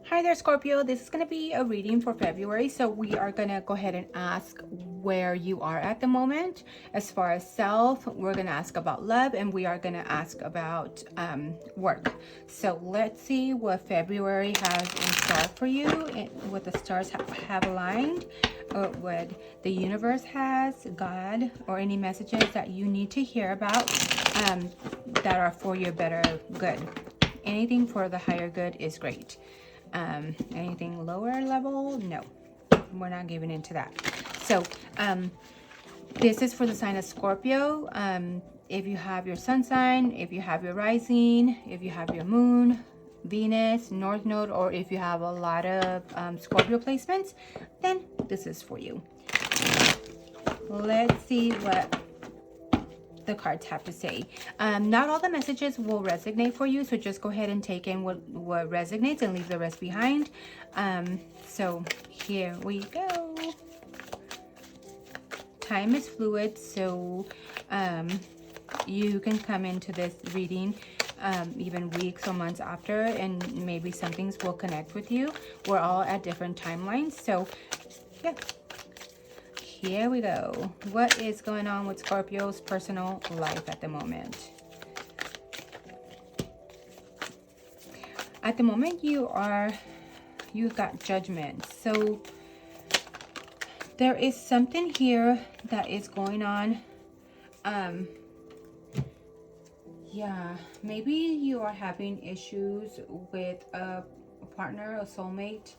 Hi there, Scorpio. This is going to be a reading for February. So we are going to go ahead and ask where you are at the moment. As far as self, we're going to ask about love, and we are going to ask about work. So let's see what February has in store for you, and what the stars have aligned, or what the universe has, God, or any messages that you need to hear about that are for your better good. Anything for the higher good is great. Anything lower level, no, we're not giving into that. So this is for the sign of Scorpio. If you have your sun sign, if you have your rising, if you have your moon, Venus, North Node, or if you have a lot of Scorpio placements, then this is for you. Let's see what the cards have to say. Not all the messages will resonate for you, so just go ahead and take in what resonates and leave the rest behind. So here we go. Time is fluid, so you can come into this reading even weeks or months after, and maybe some things will connect with you. We're all at different timelines, so yeah. Here we go. What is going on with Scorpio's personal life at the moment? At the moment, you've got judgment. So there is something here that is going on. Yeah, maybe you are having issues with a partner, a soulmate.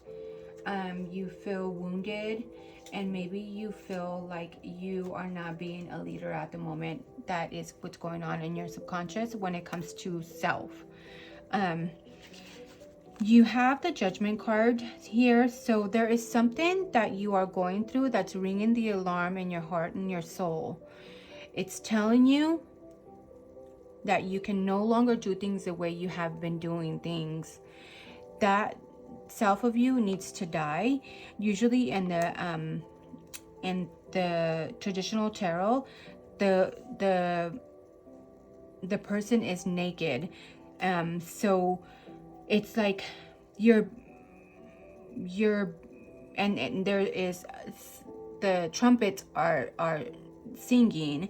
You feel wounded, and maybe you feel like you are not being a leader at the moment. That is what's going on in your subconscious when it comes to self. You have the Judgment card here, so there is something that you are going through that's ringing the alarm in your heart and your soul. It's telling you that you can no longer do things the way you have been doing things. That self of you needs to die. Usually in the traditional tarot, the person is naked. So it's like you're and there is, the trumpets are singing.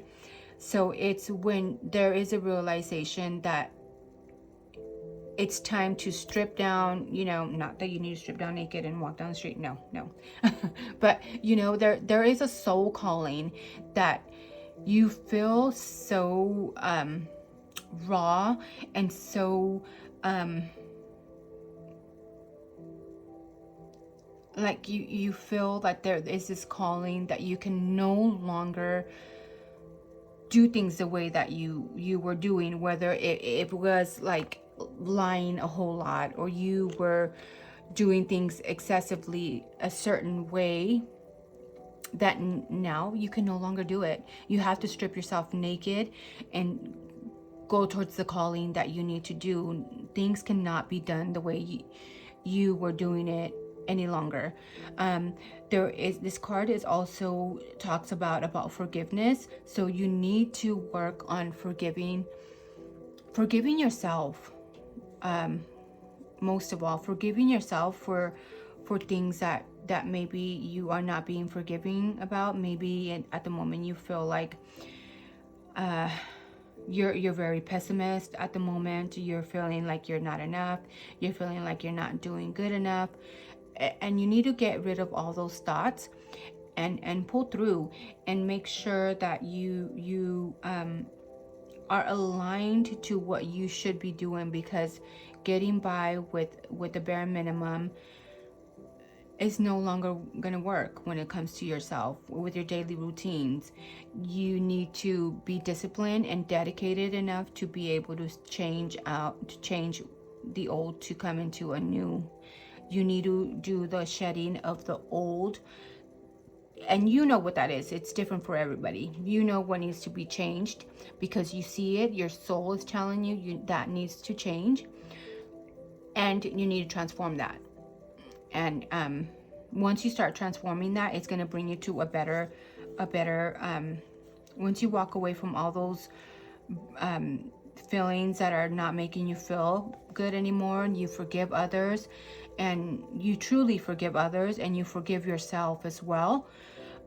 So it's when there is a realization that it's time to strip down, you know, not that you need to strip down naked and walk down the street. No. But, you know, there is a soul calling that you feel so raw and so like you feel that there is this calling that you can no longer do things the way that you were doing, whether it was like lying a whole lot, or you were doing things excessively a certain way, that now you can no longer do it. You have to strip yourself naked and go towards the calling that you need to do. Things cannot be done the way you were doing it any longer. There is, this card is also talks about forgiveness. So you need to work on forgiving yourself. Most of all, forgiving yourself for things that maybe you are not being forgiving about. Maybe at the moment you feel like you're very pessimist at the moment. You're feeling like you're not enough. You're feeling like you're not doing good enough. And you need to get rid of all those thoughts and pull through and make sure that you are aligned to what you should be doing, because getting by with the bare minimum is no longer going to work when it comes to yourself, with your daily routines. You need to be disciplined and dedicated enough to be able to change the old to come into a new. You need to do the shedding of the old, and you know what that is. It's different for everybody. You know what needs to be changed because you see it. Your soul is telling you that needs to change, and you need to transform that. And once you start transforming that, it's going to bring you to a better once you walk away from all those feelings that are not making you feel good anymore, and you forgive others, and you truly forgive others, and you forgive yourself as well,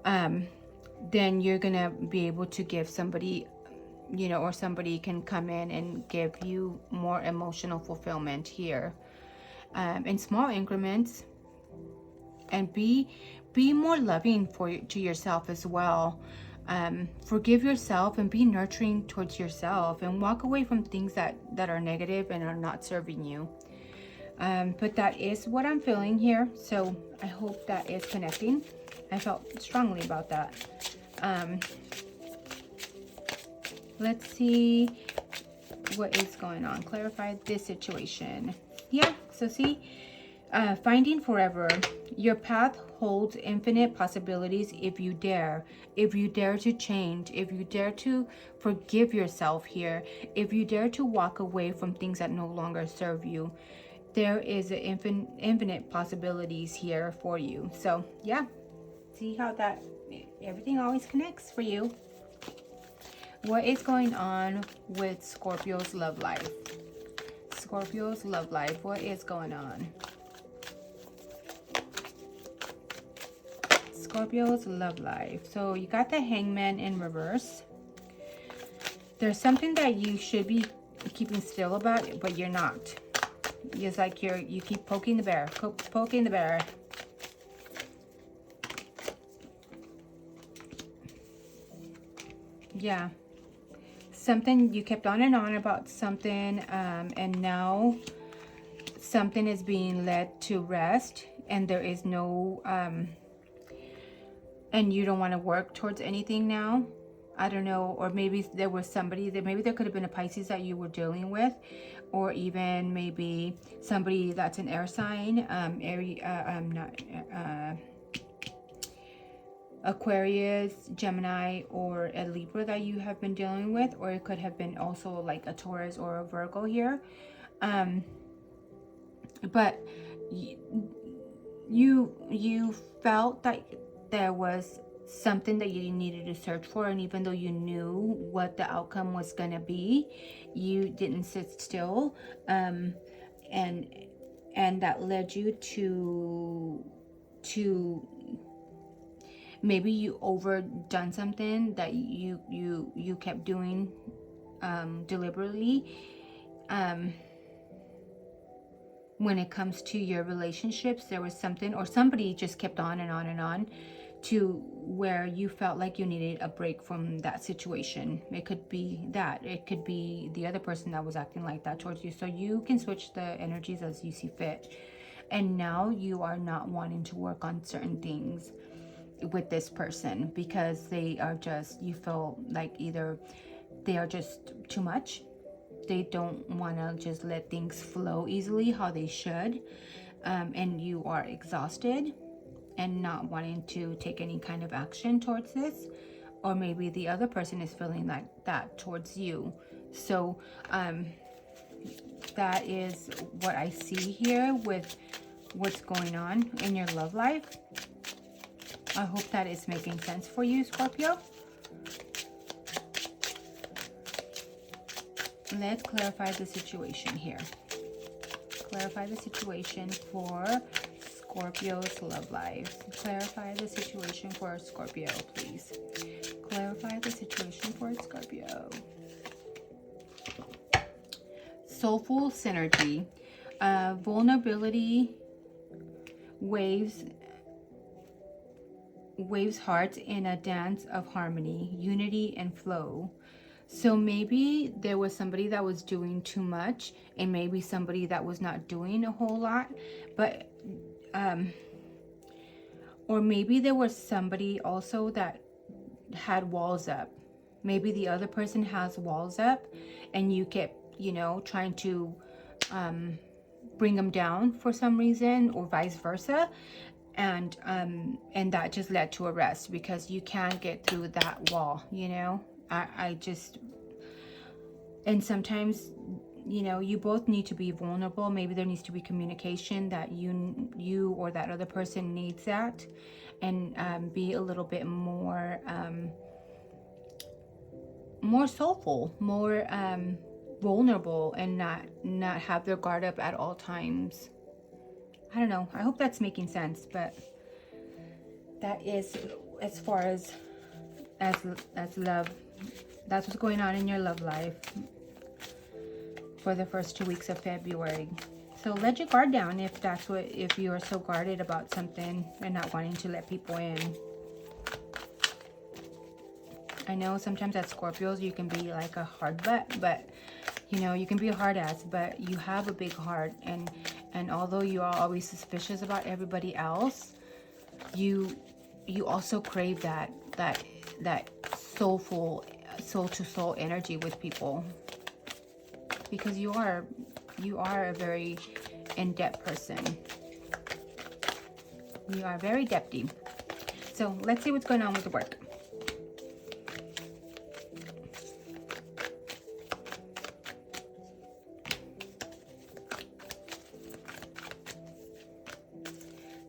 then you're gonna be able to give somebody, you know, or somebody can come in and give you more emotional fulfillment here, in small increments. And be more loving to yourself as well. Forgive yourself and be nurturing towards yourself, and walk away from things that are negative and are not serving you. But that is what I'm feeling here, so I hope that is connecting. I felt strongly about that. Let's see what is going on. Clarify this situation. Yeah, so see, finding forever. Your path holds infinite possibilities if you dare. If you dare to change, if you dare to forgive yourself here, if you dare to walk away from things that no longer serve you, there is infinite possibilities here for you. So yeah, see how that everything always connects for you. What is going on with Scorpio's love life? Scorpio's love life, what is going on? Scorpio's love life. So you got the Hangman in reverse. There's something that you should be keeping still about, but you're not. It's like you keep poking the bear, poking the bear. Yeah. Something you kept on and on about something, and now something is being led to rest, and there is no and you don't want to work towards anything now. I don't know, or maybe there was somebody that, maybe there could have been a Pisces that you were dealing with, or even maybe somebody that's an air sign, Aquarius, Gemini, or a Libra that you have been dealing with, or it could have been also like a Taurus or a Virgo here. But you felt that there was something that you needed to search for, and even though you knew what the outcome was going to be, you didn't sit still, and that led you to maybe you overdone something that you kept doing deliberately, when it comes to your relationships. There was something, or somebody just kept on and on and on, to where you felt like you needed a break from that situation. It could be that, it could be the other person that was acting like that towards you. So you can switch the energies as you see fit. And now you are not wanting to work on certain things with this person, because they are just, you feel like either they are just too much, they don't want to just let things flow easily how they should, and you are exhausted and not wanting to take any kind of action towards this, or maybe the other person is feeling like that towards you. So that is what I see here with what's going on in your love life. I hope that is making sense for you, Scorpio. Let's clarify the situation here. Clarify the situation for Scorpio's love life. Clarify the situation for Scorpio, please. Clarify the situation for Scorpio. Soulful synergy. Vulnerability waves hearts in a dance of harmony, unity, and flow. So maybe there was somebody that was doing too much, and maybe somebody that was not doing a whole lot, but or maybe there was somebody also that had walls up. Maybe the other person has walls up, and you kept, trying to bring them down for some reason, or vice versa. And that just led to a rest, because you can't get through that wall, I just, and sometimes, you both need to be vulnerable. Maybe there needs to be communication that you or that other person needs that, and be a little bit more soulful, more vulnerable and not have their guard up at all times. I don't know. I hope that's making sense, but that is as far as love. That's what's going on in your love life for the first 2 weeks of February. So let your guard down if you are so guarded about something and not wanting to let people in. I know sometimes as Scorpios you can be like a hard butt, but you know, you can be a hard ass, but you have a big heart, and although you are always suspicious about everybody else, you also crave that soulful, soul to soul energy with people, because you are a very in-depth person. You are very depthy. So let's see what's going on with the work.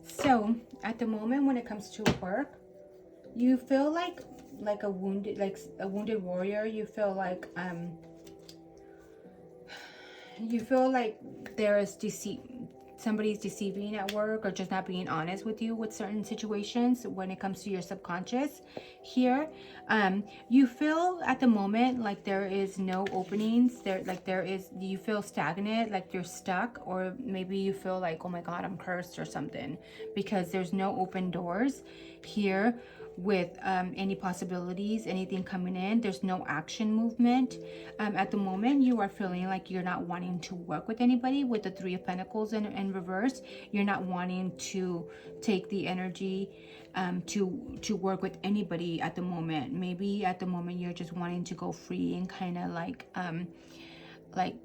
So at the moment, when it comes to work, you feel like a wounded warrior. You feel like there is deceit. Somebody's deceiving at work, or just not being honest with you with certain situations when it comes to your subconscious here. You feel at the moment like there is no openings there, you feel stagnant, like you're stuck, or maybe you feel like, oh my god, I'm cursed or something, because there's no open doors here with any possibilities, anything coming in. There's no action movement. At the moment, you are feeling like you're not wanting to work with anybody. With the Three of Pentacles in reverse, you're not wanting to take the energy to work with anybody at the moment. Maybe at the moment you're just wanting to go free and kind of like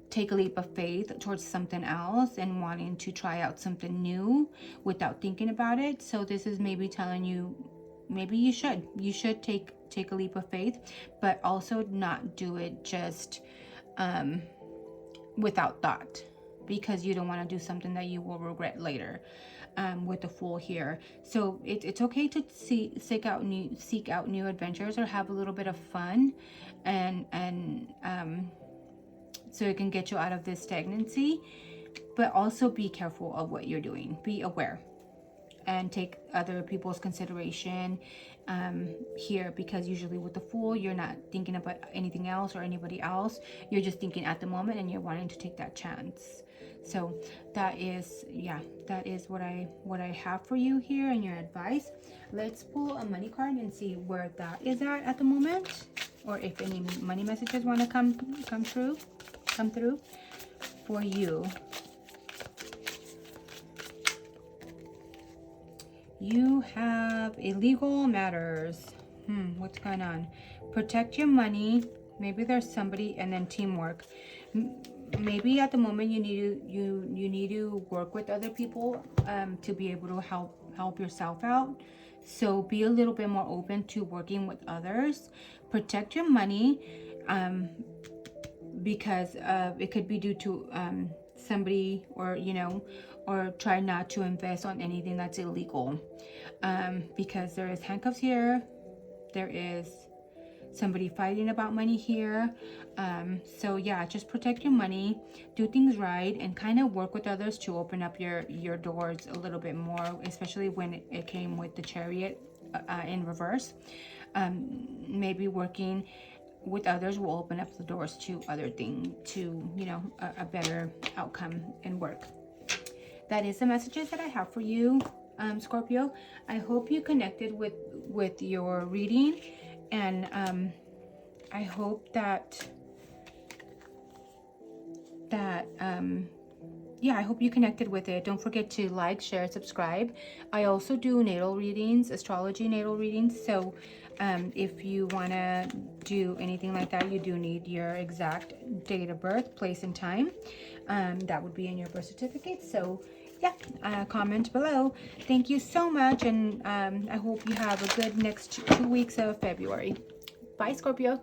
take a leap of faith towards something else and wanting to try out something new without thinking about it. So this is maybe telling you, maybe you should take a leap of faith, but also not do it just without thought, because you don't want to do something that you will regret later. With the Fool here, so it's okay to seek out new adventures, or have a little bit of fun, and so it can get you out of this stagnancy. But also be careful of what you're doing. Be aware and take other people's consideration here, because usually with the Fool, you're not thinking about anything else or anybody else. You're just thinking at the moment, and you're wanting to take that chance. So that is what I have for you here and your advice. Let's pull a money card and see where that is at the moment, or if any money messages want to come through for you. You have illegal matters. What's going on? Protect your money. Maybe there's somebody, and then teamwork. Maybe at the moment you need to work with other people to be able to help yourself out. So be a little bit more open to working with others. Protect your money, because it could be due to somebody, or try not to invest on anything that's illegal, because there is handcuffs here. There is somebody fighting about money here. So yeah, just protect your money, do things right, and kind of work with others to open up your doors a little bit more, especially when it came with the Chariot in reverse. Maybe working with others will open up the doors to other things, to a better outcome in work. That is the messages that I have for you, Scorpio. I hope you connected with your reading, and I hope that I hope you connected with it. Don't forget to like, share, subscribe. I also do natal readings, astrology natal readings. So if you want to do anything like that, you do need your exact date of birth, place, and time. That would be in your birth certificate. So yeah, comment below. Thank you so much, and I hope you have a good next 2 weeks of February. Bye, Scorpio.